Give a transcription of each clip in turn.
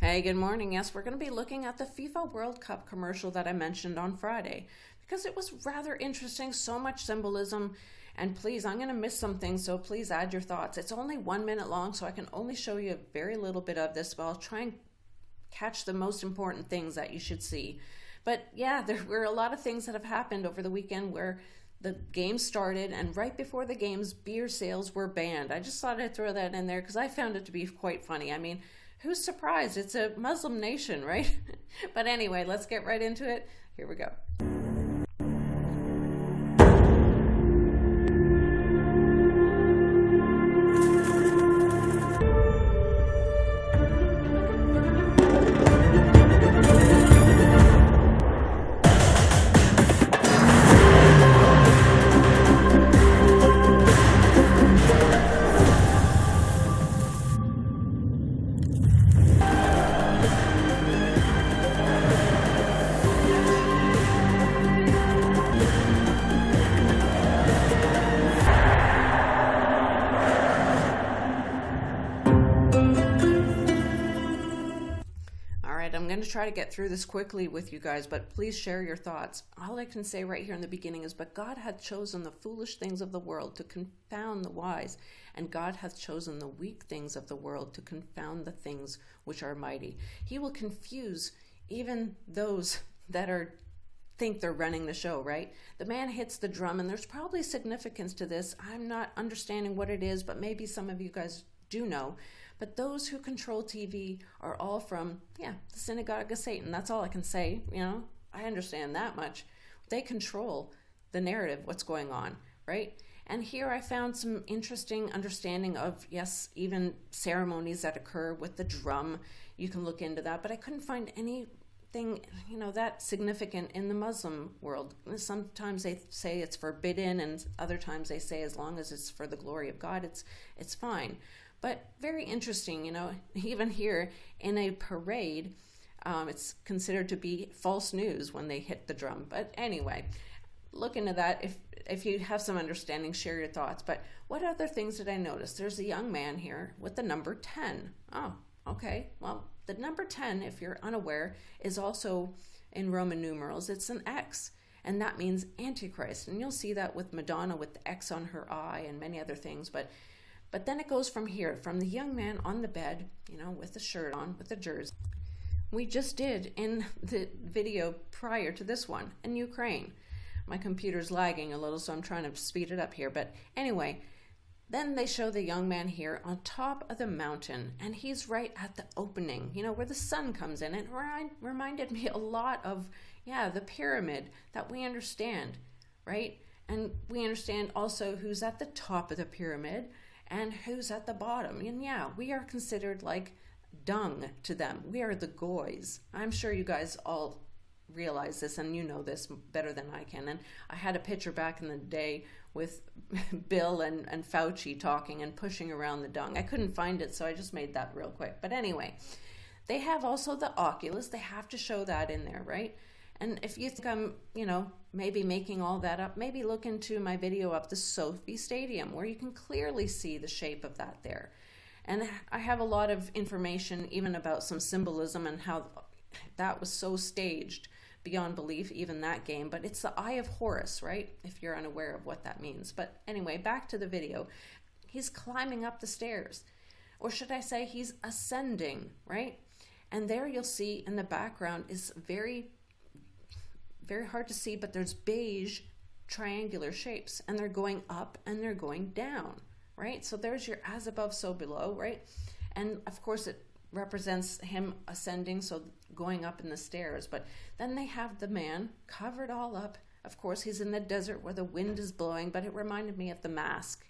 Hey, good morning. Yes, we're going to be looking at the FIFA World Cup commercial that I mentioned on Friday because it was rather interesting, so much symbolism. And please, I'm going to miss some things, so please add your thoughts. It's only 1 minute long, so I can only show you a very little bit of this, but I'll try and catch the most important things that you should see. But yeah, there were a lot of things that have happened over the weekend where the game started, and right before the games, beer sales were banned. I just thought I'd throw that in there because I found it to be quite funny. I mean, who's surprised? It's a Muslim nation, right? But anyway, let's get right into it. Here we go. I'm going to try to get through this quickly with you guys, but please share your thoughts. All I can say right here in the beginning is, but God hath chosen the foolish things of the world to confound the wise, and God hath chosen the weak things of the world to confound the things which are mighty. He will confuse even those that think they're running the show, right? The man hits the drum, and there's probably significance to this. I'm not understanding what it is, but maybe some of you guys do know. But those who control TV are all from, the synagogue of Satan. That's all I can say. I understand that much. They control the narrative, what's going on, right? And here I found some interesting understanding of, yes, even ceremonies that occur with the drum. You can look into that, but I couldn't find anything, that significant in the Muslim world. Sometimes they say it's forbidden, and other times they say as long as it's for the glory of God, it's fine. But very interesting, even here in a parade, it's considered to be false news when they hit the drum. But anyway, look into that. If you have some understanding, share your thoughts. But what other things did I notice? There's a young man here with the number 10. Oh, okay. Well, the number 10, if you're unaware, is also in Roman numerals. It's an X, and that means Antichrist. And you'll see that with Madonna with the X on her eye and many other things. But then it goes from here, from the young man on the bed, with the shirt on, with the jersey. We just did in the video prior to this one in Ukraine. My computer's lagging a little, so I'm trying to speed it up here. But anyway, then they show the young man here on top of the mountain, and he's right at the opening, where the sun comes in. It reminded me a lot of, the pyramid that we understand, right? And we understand also who's at the top of the pyramid and who's at the bottom. And we are considered like dung to them. We are the goys. I'm sure you guys all realize this, and you know this better than I can. And I had a picture back in the day with Bill and Fauci talking and pushing around the dung. I couldn't find it, so I just made that real quick. But anyway, they have also the Oculus. They have to show that in there, right? And if you think I'm, maybe making all that up, maybe look into my video of the Sophie Stadium, where you can clearly see the shape of that there. And I have a lot of information even about some symbolism and how that was so staged beyond belief, even that game. But it's the Eye of Horus, right? If you're unaware of what that means. But anyway, back to the video. He's climbing up the stairs. Or should I say he's ascending, right? And there you'll see in the background is very hard to see, but there's beige triangular shapes, and they're going up and they're going down, right? So there's your as above, so below, right? And of course it represents him ascending, so going up in the stairs. But then they have the man covered all up. Of course, he's in the desert where the wind is blowing, but it reminded me of the mask,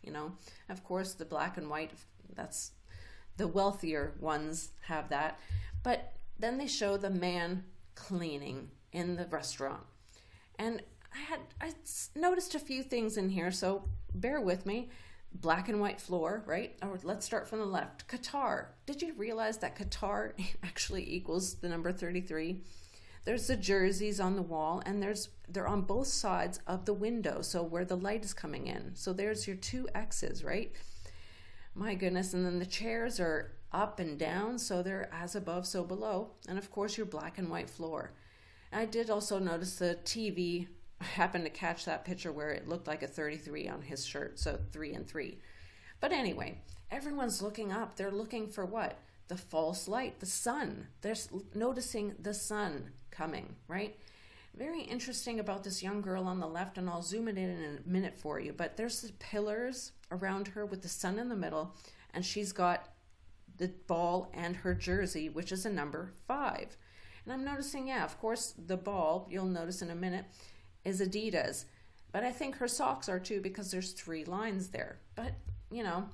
Of course, the black and white, that's the wealthier ones have that. But then they show the man cleaning in the restaurant. And I noticed a few things in here, so bear with me. Black and white floor, right? Or let's start from the left. Qatar. Did you realize that Qatar actually equals the number 33? There's the jerseys on the wall, and they're on both sides of the window, so where the light is coming in. So there's your two X's, right? My goodness. And then the chairs are up and down, so they're as above, so below. And of course, your black and white floor. I did also notice the TV. I happened to catch that picture where it looked like a 33 on his shirt, so 3 and 3. But anyway, everyone's looking up. They're looking for what? The false light, the sun. They're noticing the sun coming, right? Very interesting about this young girl on the left, and I'll zoom it in a minute for you. But there's the pillars around her with the sun in the middle, and she's got the ball and her jersey, which is a number 5. And I'm noticing, yeah, of course, the ball, you'll notice in a minute, is Adidas. But I think her socks are too, because there's 3 lines there. But, you know,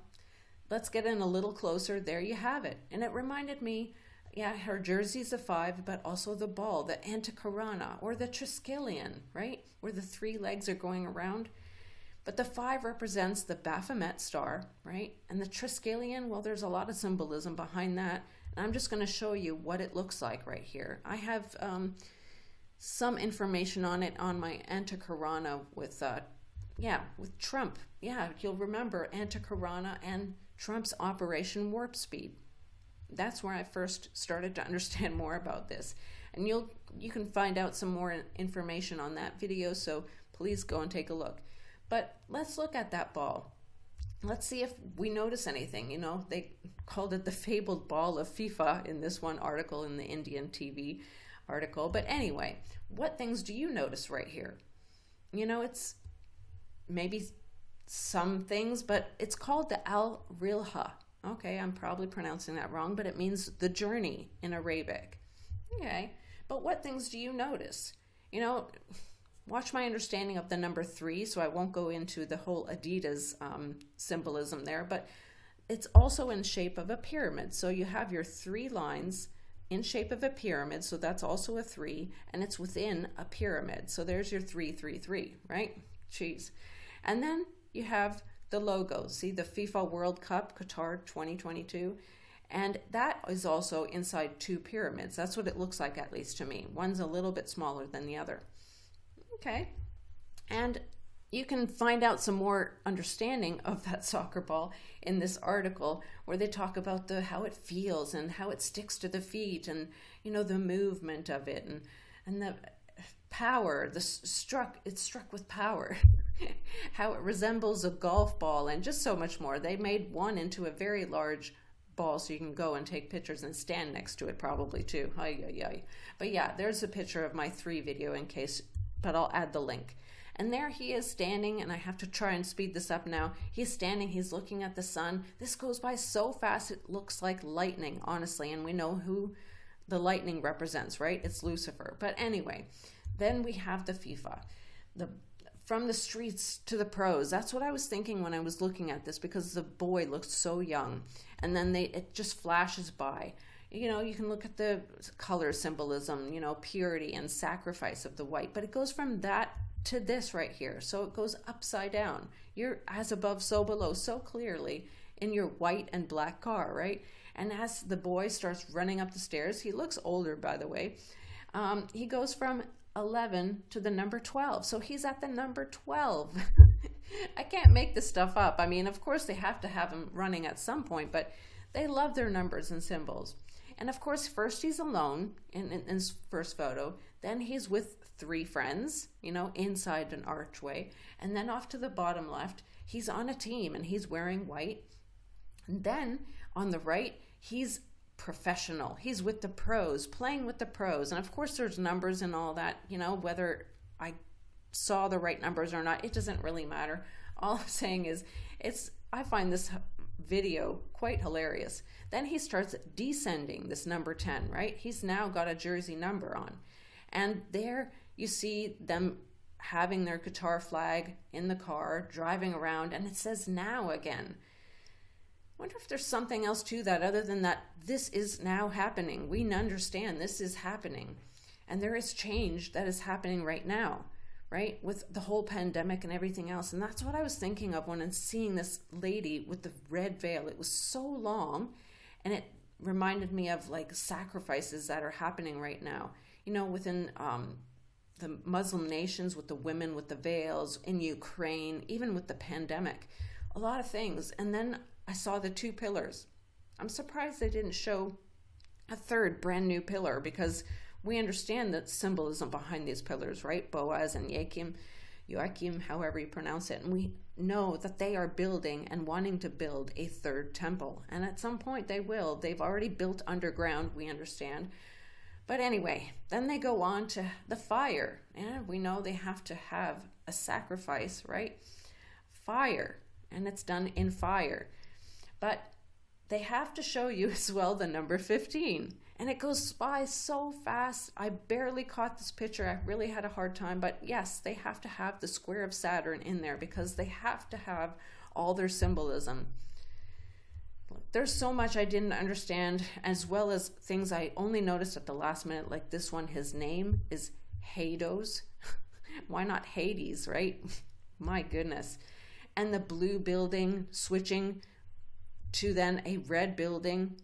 let's get in a little closer. There you have it. And it reminded me, yeah, her jersey's a 5, but also the ball, the Anticorana, or the Triskelion, right? Where the 3 legs are going around. But the 5 represents the Baphomet star, right? And the Triskelion, well, there's a lot of symbolism behind that. And I'm just going to show you what it looks like right here. I have some information on it on my Anticorana with Trump. Yeah, you'll remember Anticorana and Trump's Operation Warp Speed. That's where I first started to understand more about this. And you can find out some more information on that video, so please go and take a look. But let's look at that ball. Let's see if we notice anything. You know, they called it the fabled ball of FIFA in this one article, in the Indian TV article. But anyway, what things do you notice right here? You know, it's maybe some things, but it's called the Al-Rilha. Okay, I'm probably pronouncing that wrong, but it means the journey in Arabic. Okay, but what things do you notice? You know, watch my understanding of the number 3, so I won't go into the whole Adidas symbolism there, but it's also in shape of a pyramid. So you have your 3 lines in shape of a pyramid, so that's also a 3, and it's within a pyramid. So there's your 3, 3, 3, right? Jeez. And then you have the logo. See, the FIFA World Cup, Qatar 2022. And that is also inside 2 pyramids. That's what it looks like, at least to me. One's a little bit smaller than the other. Okay. And you can find out some more understanding of that soccer ball in this article, where they talk about how it feels and how it sticks to the feet, and, you know, the movement of it, and the power, it's struck with power. How it resembles a golf ball, and just so much more. They made one into a very large ball, so you can go and take pictures and stand next to it probably too. But yeah, there's a picture of my 3 video in case, but I'll add the link. And there he is standing, and I have to try and speed this up now. He's standing, he's looking at the sun. This goes by so fast, it looks like lightning, honestly, and we know who the lightning represents, right? It's Lucifer. But anyway, then we have the FIFA. From the streets to the pros. That's what I was thinking when I was looking at this, because the boy looks so young. And then it just flashes by. You know, you can look at the color symbolism, you know, purity and sacrifice of the white. But it goes from that to this right here. So it goes upside down. You're as above, so below, so clearly in your white and black car, right? And as the boy starts running up the stairs, he looks older, by the way. He goes from 11 to the number 12. So he's at the number 12. I can't make this stuff up. I mean, of course they have to have him running at some point, but they love their numbers and symbols. And of course, first he's alone in his first photo. Then he's with 3 friends, you know, inside an archway. And then off to the bottom left, he's on a team and he's wearing white. And then on the right, he's professional. He's with the pros, playing with the pros. And of course there's numbers and all that, you know, whether I saw the right numbers or not, it doesn't really matter. All I'm saying is I find this video quite hilarious. Then he starts descending this number 10, right? He's now got a jersey number on. And there you see them having their Qatar flag in the car, driving around, and it says now again. I wonder if there's something else to that other than that this is now happening. We understand this is happening. And there is change that is happening right now, right? With the whole pandemic and everything else. And that's what I was thinking of when I'm seeing this lady with the red veil. It was so long, and it reminded me of like sacrifices that are happening right now. You know, within the Muslim nations, with the women with the veils, in Ukraine, even with the pandemic, a lot of things. And then I saw the 2 pillars. I'm surprised they didn't show a third brand new pillar, because we understand the symbolism behind these pillars, right? Boaz and Joachim, however you pronounce it. And we know that they are building and wanting to build a third temple. And at some point they will. They've already built underground, we understand. But anyway, then they go on to the fire. And we know they have to have a sacrifice, right? Fire. And it's done in fire. But they have to show you as well the number 15. And it goes by so fast. I barely caught this picture. I really had a hard time. But yes, they have to have the square of Saturn in there, because they have to have all their symbolism. There's so much I didn't understand, as well as things I only noticed at the last minute, like this one. His name is Hades. Why not Hades, right? My goodness. And the blue building switching to then a red building.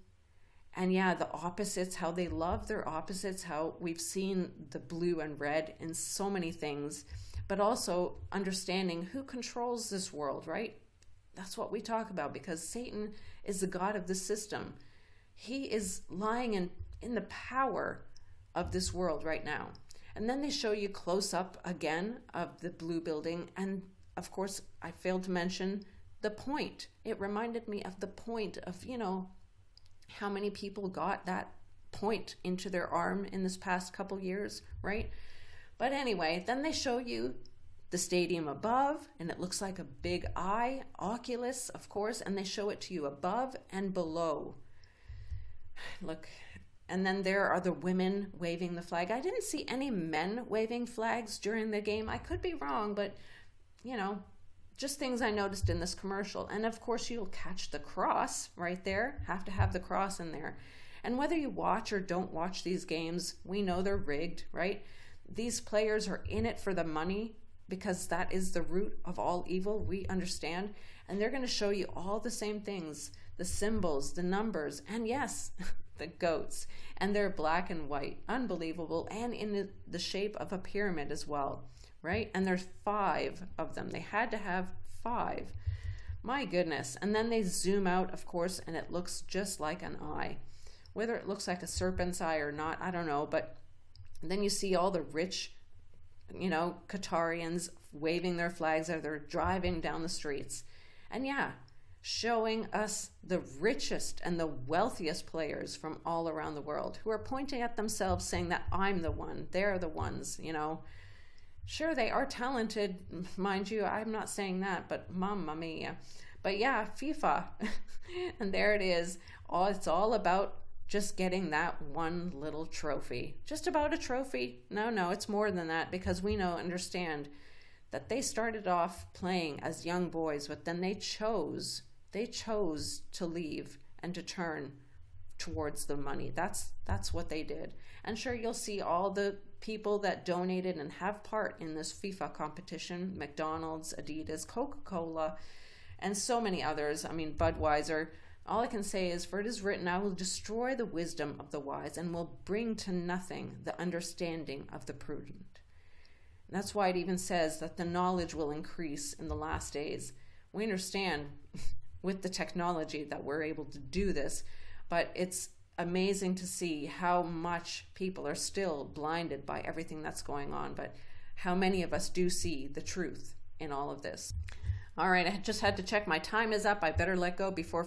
And yeah, the opposites, how they love their opposites, how we've seen the blue and red in so many things, but also understanding who controls this world, right? That's what we talk about, because Satan is the god of the system. He is lying in the power of this world right now. And then they show you close up again of the blue building. And of course, I failed to mention the point. It reminded me of the point of, how many people got that point into their arm in this past couple years, right? But anyway, then they show you the stadium above, and it looks like a big eye, Oculus, of course, and they show it to you above and below. Look, and then there are the women waving the flag. I didn't see any men waving flags during the game. I could be wrong, but, just things I noticed in this commercial. And of course, you'll catch the cross right there. Have to have the cross in there. And whether you watch or don't watch these games, we know they're rigged, right? These players are in it for the money, because that is the root of all evil, we understand. And they're going to show you all the same things, the symbols, the numbers, and yes, the goats. And they're black and white, unbelievable, and in the shape of a pyramid as well. Right? And there's 5 of them. They had to have 5. My goodness. And then they zoom out, of course, and it looks just like an eye. Whether it looks like a serpent's eye or not, I don't know. But then you see all the rich, Qatarians waving their flags as they're driving down the streets. And yeah, showing us the richest and the wealthiest players from all around the world, who are pointing at themselves saying that I'm the one, they're the ones, Sure, they are talented, mind you. I'm not saying that, but mamma mia. But yeah, FIFA. And there it is. It's all about just getting that one little trophy. Just about a trophy. No, it's more than that, because we understand that they started off playing as young boys, but then they chose to leave and to turn towards the money. That's what they did. And sure, you'll see all the people that donated and have part in this FIFA competition: McDonald's, Adidas, Coca-Cola, and so many others. I mean, Budweiser. All I can say is, for it is written, I will destroy the wisdom of the wise and will bring to nothing the understanding of the prudent. And that's why it even says that the knowledge will increase in the last days. We understand with the technology that we're able to do this, but it's amazing to see how much people are still blinded by everything that's going on, but how many of us do see the truth in all of this. All right, I just had to check my time is up. I better let go before